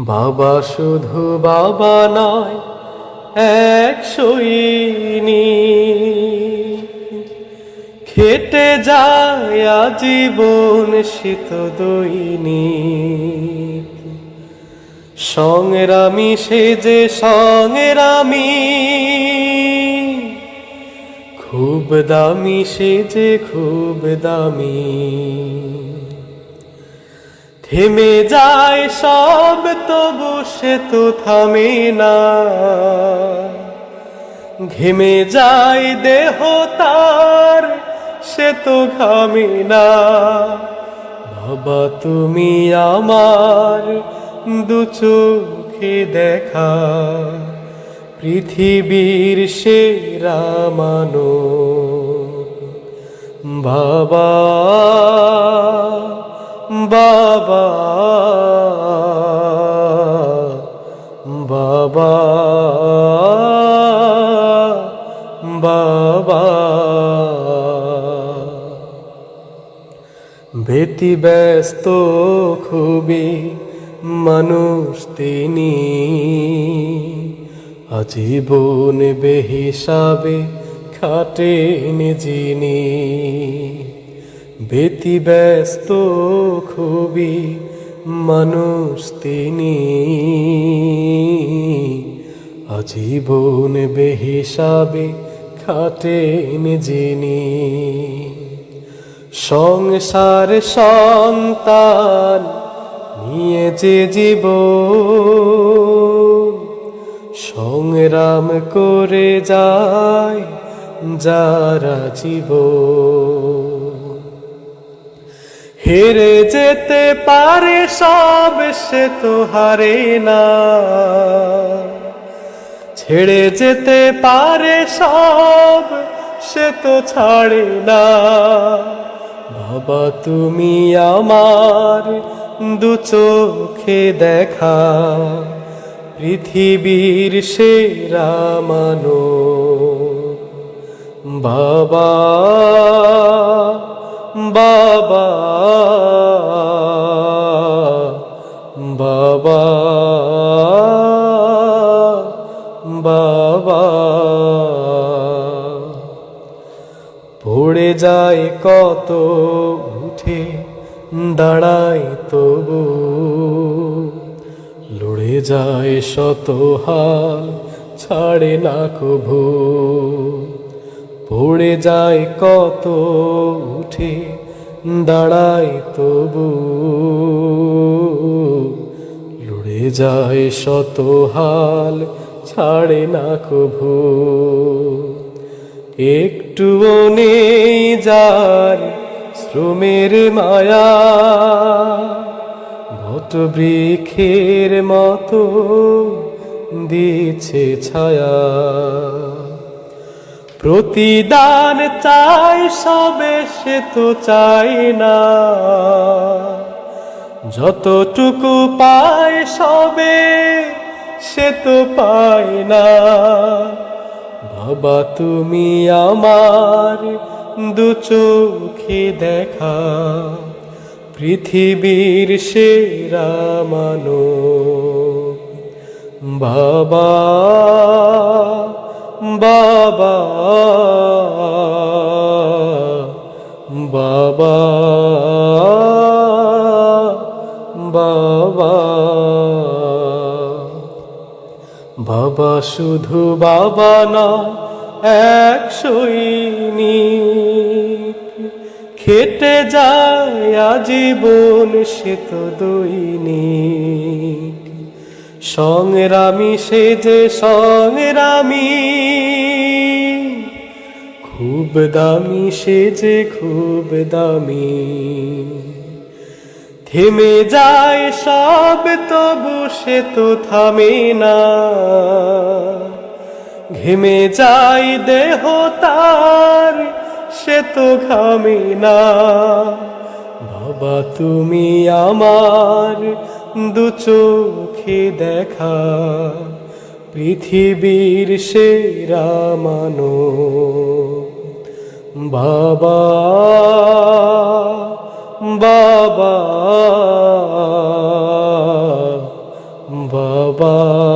বাবা শুধু বাবা নয়, এক সৈনিক, খেটে যায় আজীবন শীত দৈনিক। সংগ্রামী সে যে সংগ্রামী, খুব দামি সে যে খুব দামি। থেমে যায় সব তবু সে তো থামে না, ঘেমে যায় দেহ তার সে তো ঘামে না। বাবা তুমি আমার দু চোখে দেখা, পৃথিবীর সেরা মানব। বাবা বাবা বাবা বাবা। ব্যতিব্যস্ত খুবই মানুষ তিনি, আজীবন বেহিসাবে খাটেন যিনি। ব্যতিব্যস্ত খুবই মানুষ তিনি, আজীবন বেহিসাবে খাটেন যিনি। সংসার সন্তান নিয়ে যে জীবন, সংগ্রাম করে যায় যারা জীবন। হেরে যেতে পারে সব সে তো হারে না, ছেড়ে যেতে পারে সব সে তো ছাড়ে না। বাবা তুমি আমার দু চোখে দেখা, পৃথিবীর সেরা মানব। বাবা বাবা বাবা বাবা। পড়ে যায় কত উঠে দাঁড়ায় তবু, লড়ে যায় শত হাল ছাড়ে না কভু। পড়ে যায় কত উঠে দাঁড়ায় তবু, লড়ে যায় শত হাল ছাড়ে না কভু। একটুও নেই যার শ্রমের মায়া, বটবৃক্ষের মতো দিচ্ছে ছায়া। প্রতিদান চাই সবে সে তো চাই না, যতটুকু পায় সবে সে তো পায় না। বাবা তুমি আমার দু চোখে দেখা, পৃথিবীর সেরা মানব। বাবা বাবা বাবা বাবা। বাবা শুধু বাবা নয়, এক সৈনিক, খেটে যায় আজীবন সে তো দৈনিক। সংগ্রামী সে যে সংগ্রামী, খুব দামি সে যে খুব দামি। থেমে যায় সব তবু সে তো থামে না, ঘেমে যায় দেহ তার সে তো ঘামে না। বাবা তুমি আমার দু চোখে দেখা, পৃথিবীর সেরা মানব। বাবা বাবা হয়।